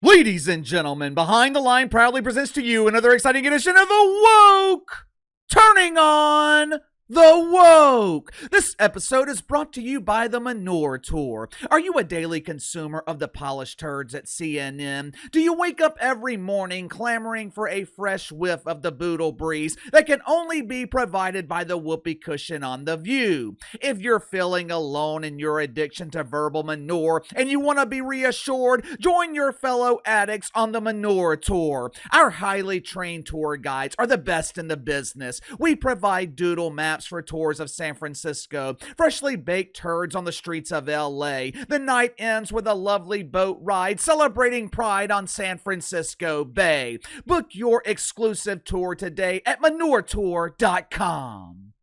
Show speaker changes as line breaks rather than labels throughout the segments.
Ladies and gentlemen, Behind the Line proudly presents to you another exciting edition of the Woke Turning On the Woke. This episode is brought to you by the Manure Tour. Are you a daily consumer of the polished turds at CNN? Do you wake up every morning clamoring for a fresh whiff of the boodle breeze that can only be provided by the whoopee cushion on The View? If you're feeling alone in your addiction to verbal manure and you want to be reassured, join your fellow addicts on the Manure Tour. Our highly trained tour guides are the best in the business. We provide doodle maps for tours of San Francisco, freshly baked turds on the streets of LA. The night ends with a lovely boat ride celebrating Pride on San Francisco Bay. Book your exclusive tour today at manuretour.com.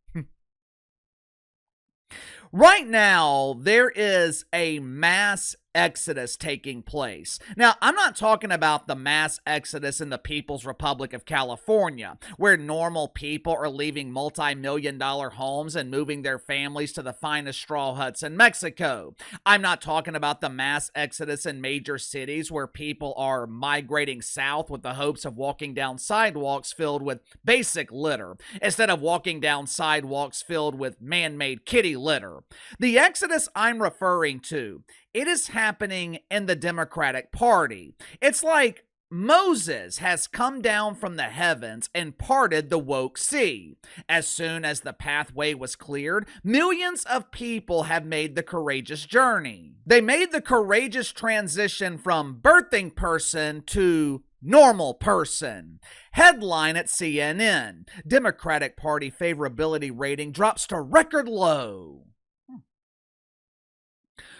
Right now, there is a mass exodus taking place. Now, I'm not talking about the mass exodus in the People's Republic of California, where normal people are leaving multi-million-dollar homes and moving their families to the finest straw huts in Mexico. I'm not talking about the mass exodus in major cities where people are migrating south with the hopes of walking down sidewalks filled with basic litter, instead of walking down sidewalks filled with man-made kitty litter. The exodus I'm referring to, it is happening in the Democratic Party. It's like Moses has come down from the heavens and parted the woke sea. As soon as the pathway was cleared, millions of people have made the courageous journey. They made the courageous transition from birthing person to normal person. Headline at CNN: Democratic Party favorability rating drops to record low.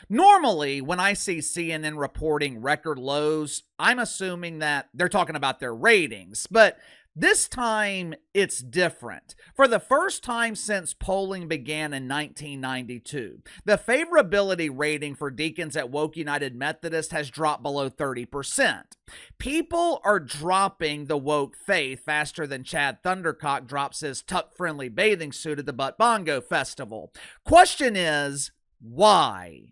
Normally, when I see CNN reporting record lows, I'm assuming that they're talking about their ratings, but this time it's different. For the first time since polling began in 1992, the favorability rating for deacons at Woke United Methodist has dropped below 30%. People are dropping the woke faith faster than Chad Thundercock drops his tuck-friendly bathing suit at the Butt Bongo Festival. Question is, why?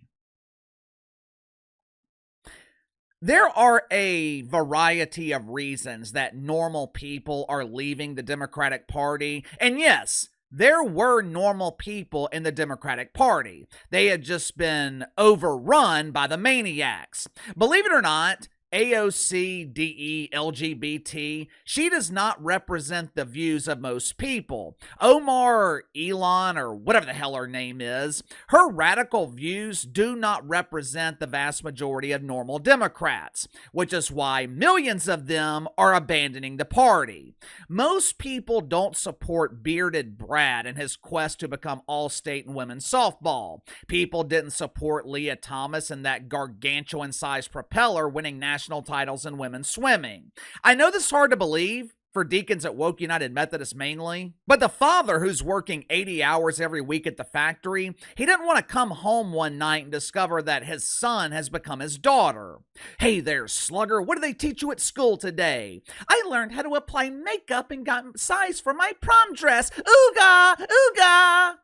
There are a variety of reasons that normal people are leaving the Democratic Party. And yes, there were normal people in the Democratic Party. They had just been overrun by the maniacs. Believe it or not, AOC, DE, LGBT, she does not represent the views of most people. Omar Elon, or whatever the hell her name is, her radical views do not represent the vast majority of normal Democrats, which is why millions of them are abandoning the party. Most people don't support Bearded Brad in his quest to become all-state in women's softball. People didn't support Leah Thomas and that gargantuan-sized propeller winning national titles in women's swimming. I know this is hard to believe for deacons at Woke United Methodist mainly, but the father who's working 80 hours every week at the factory, he didn't want to come home one night and discover that his son has become his daughter. Hey there, slugger, what do they teach you at school today? I learned how to apply makeup and got size for my prom dress. Ooga, ooga.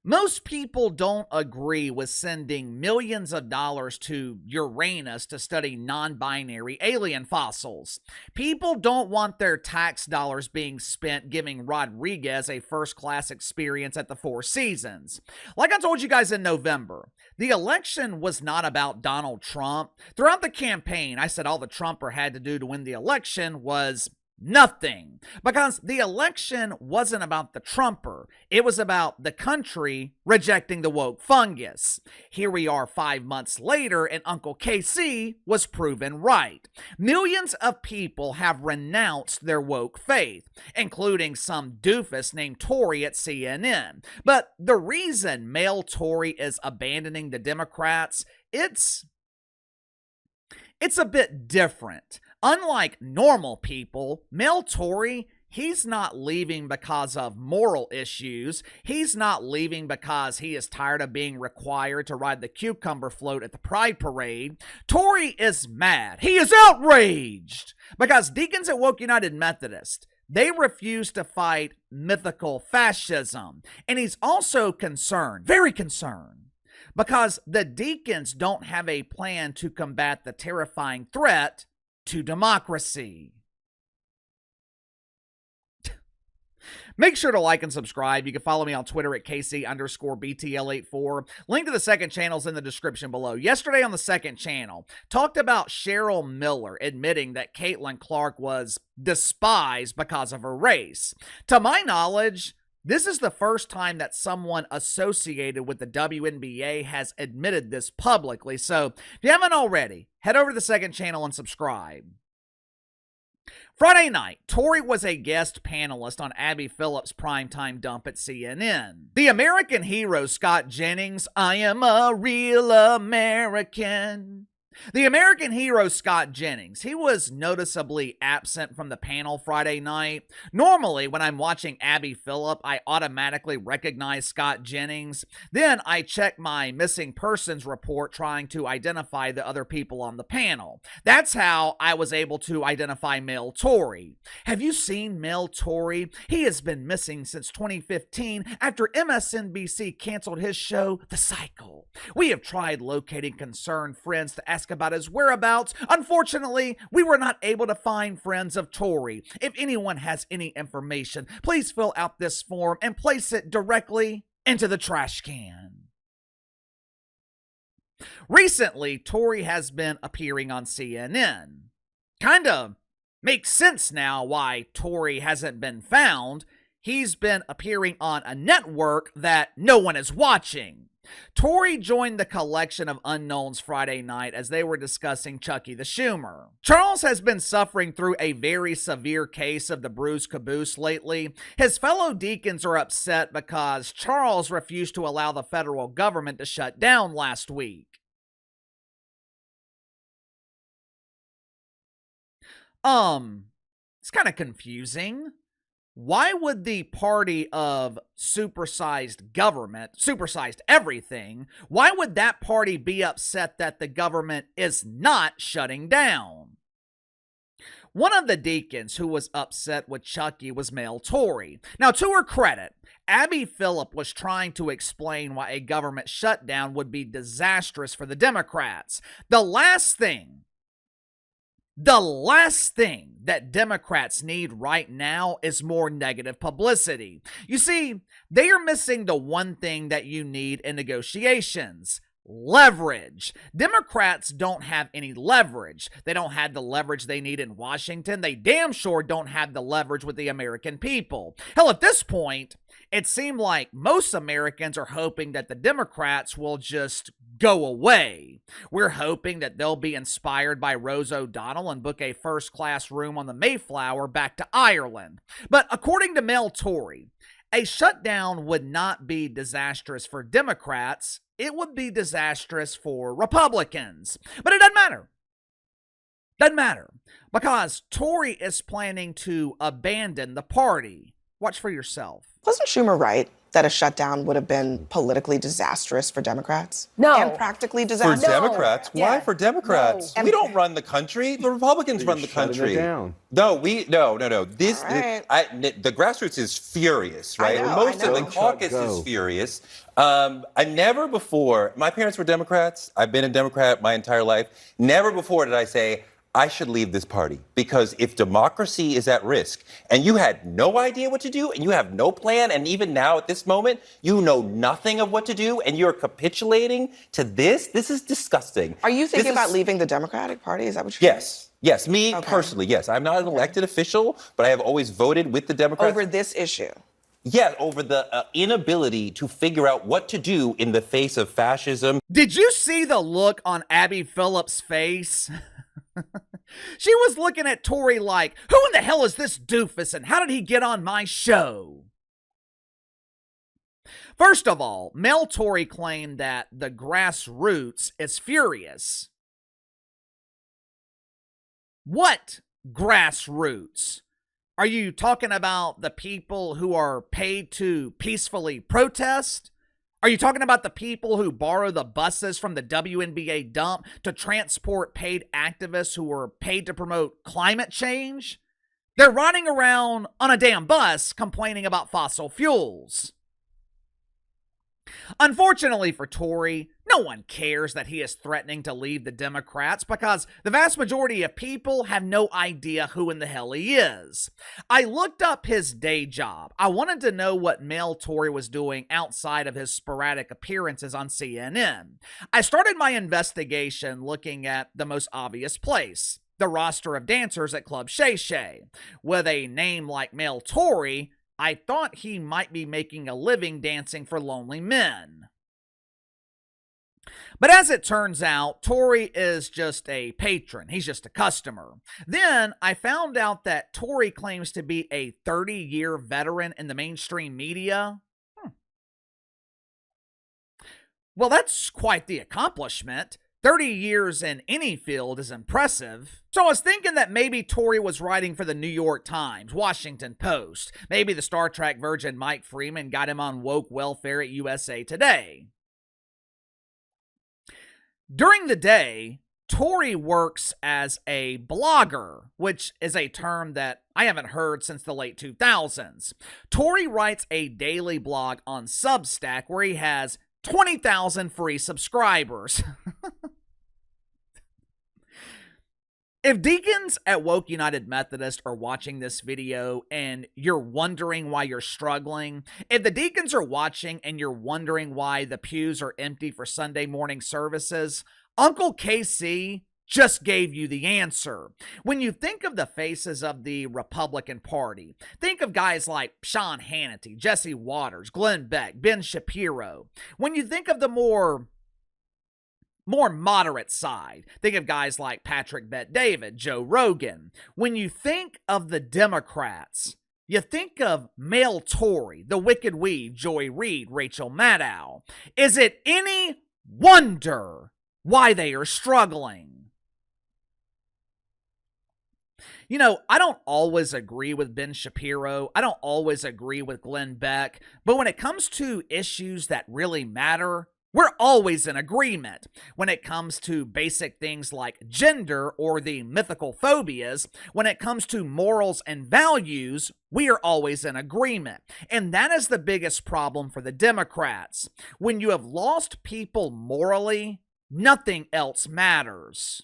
Most people don't agree with sending millions of dollars to Uranus to study non-binary alien fossils. People don't want their tax dollars being spent giving Rodriguez a first-class experience at the Four Seasons. Like I told you guys in November, the election was not about Donald Trump. Throughout the campaign, I said all the Trumper had to do to win the election was nothing, because the election wasn't about the Trumper. It was about the country rejecting the woke fungus. Here we are 5 months later, and Uncle KC was proven right. Millions of people have renounced their woke faith, including some doofus named Toure at CNN. But the reason male Toure is abandoning the Democrats, it's a bit different. Unlike normal people, male Toure, he's not leaving because of moral issues. He's not leaving because he is tired of being required to ride the cucumber float at the Pride Parade. Toure is mad. He is outraged because deacons at Woke United Methodist, they refuse to fight mythical fascism. And he's also concerned, very concerned, because the deacons don't have a plan to combat the terrifying threat to democracy. Make sure to like and subscribe. You can follow me on Twitter at KC_BTL84. Link to the second channel is in the description below. Yesterday on the second channel, talked about Cheryl Miller admitting that Caitlin Clark was despised because of her race. To my knowledge, this is the first time that someone associated with the WNBA has admitted this publicly. So if you haven't already, head over to the second channel and subscribe. Friday night, Toure was a guest panelist on Abby Phillips' primetime dump at CNN. The American hero Scott Jennings, I am a real American. The American hero Scott Jennings, he was noticeably absent from the panel Friday night. Normally, when I'm watching Abby Phillip, I automatically recognize Scott Jennings. Then I check my missing persons report trying to identify the other people on the panel. That's how I was able to identify Mel Toure. Have you seen Mel Toure? He has been missing since 2015 after MSNBC canceled his show, The Cycle. We have tried locating concerned friends to ask about his whereabouts. Unfortunately, we were not able to find friends of Toure. If anyone has any information, please fill out this form and place it directly into the trash can. Recently, Toure has been appearing on CNN. Kinda makes sense now why Toure hasn't been found. He's been appearing on a network that no one is watching. Toure joined the collection of unknowns Friday night as they were discussing Chucky the Schumer. Charles has been suffering through a very severe case of the bruised caboose lately. His fellow deacons are upset because Charles refused to allow the federal government to shut down last week. It's kind of confusing. Why would the party of supersized government, supersized everything, why would that party be upset that the government is not shutting down? One of the deacons who was upset with Chucky was Mel Toure. Now, to her credit, Abby Phillip was trying to explain why a government shutdown would be disastrous for the Democrats. The last thing that Democrats need right now is more negative publicity. You see, they are missing the one thing that you need in negotiations: leverage. Democrats don't have any leverage. They don't have the leverage they need in Washington. They damn sure don't have the leverage with the American people. Hell, at this point, it seemed like most Americans are hoping that the Democrats will just go away. We're hoping that they'll be inspired by Rose O'Donnell and book a first-class room on the Mayflower back to Ireland. But according to Mel Toure, a shutdown would not be disastrous for Democrats. It would be disastrous for Republicans. But it doesn't matter. Doesn't matter. Because Toure is planning to abandon the party. Watch for yourself.
Wasn't Schumer right that a shutdown would have been politically disastrous for Democrats?
No.
And practically disastrous?
For Democrats?
Yeah.
Why for Democrats?
No.
We don't run the country. The Republicans run the country.
Down.
No. This,
right.
the grassroots is furious, right?
I know,
Most
I know.
of the caucus is furious. I never before, my parents were Democrats. I've been a Democrat my entire life. Never before did I say, I should leave this party, because if democracy is at risk and you had no idea what to do and you have no plan, and even now at this moment, you know nothing of what to do and you're capitulating to this is disgusting.
Are you thinking about leaving the Democratic Party? Is that what you're saying?
Yes, me personally, yes. I'm not an elected official, but I have always voted with the Democrats.
Over this issue?
Yeah, over the inability to figure out what to do in the face of fascism.
Did you see the look on Abby Phillip's face? She was looking at Toure like, who in the hell is this doofus and how did he get on my show? First of all, Mel Toure claimed that the grassroots is furious. What grassroots? Are you talking about the people who are paid to peacefully protest? Are you talking about the people who borrow the buses from the WNBA dump to transport paid activists who are paid to promote climate change? They're riding around on a damn bus complaining about fossil fuels. Unfortunately for Toure, no one cares that he is threatening to leave the Democrats because the vast majority of people have no idea who in the hell he is. I looked up his day job. I wanted to know what Toure was doing outside of his sporadic appearances on CNN. I started my investigation looking at the most obvious place: the roster of dancers at Club Shay Shay. With a name like Toure, I thought he might be making a living dancing for lonely men. But as it turns out, Toure is just a patron. He's just a customer. Then I found out that Toure claims to be a 30-year veteran in the mainstream media. Well, that's quite the accomplishment. 30 years in any field is impressive. So I was thinking that maybe Toure was writing for the New York Times, Washington Post. Maybe the Star Trek virgin Mike Freeman got him on woke welfare at USA Today. During the day, Toure works as a blogger, which is a term that I haven't heard since the late 2000s. Toure writes a daily blog on Substack where he has 20,000 free subscribers. If deacons at Woke United Methodist are watching this video and you're wondering why you're struggling, if the deacons are watching and you're wondering why the pews are empty for Sunday morning services, Uncle KC just gave you the answer. When you think of the faces of the Republican Party, think of guys like Sean Hannity, Jesse Waters, Glenn Beck, Ben Shapiro. When you think of the more moderate side, think of guys like Patrick Bet-David, Joe Rogan. When you think of the Democrats, you think of Toure, the Wicked Weed, Joy Reid, Rachel Maddow. Is it any wonder why they are struggling? You know, I don't always agree with Ben Shapiro. I don't always agree with Glenn Beck. But when it comes to issues that really matter, we're always in agreement. When it comes to basic things like gender or the mythical phobias, when it comes to morals and values, we are always in agreement. And that is the biggest problem for the Democrats. When you have lost people morally, nothing else matters.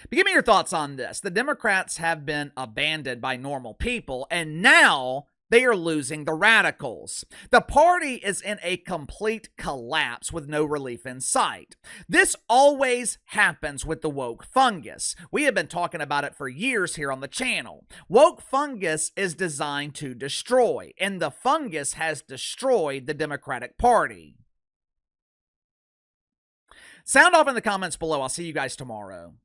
But give me your thoughts on this. The Democrats have been abandoned by normal people, and now they are losing the radicals. The party is in a complete collapse with no relief in sight. This always happens with the woke fungus. We have been talking about it for years here on the channel. Woke fungus is designed to destroy, and the fungus has destroyed the Democratic Party. Sound off in the comments below. I'll see you guys tomorrow.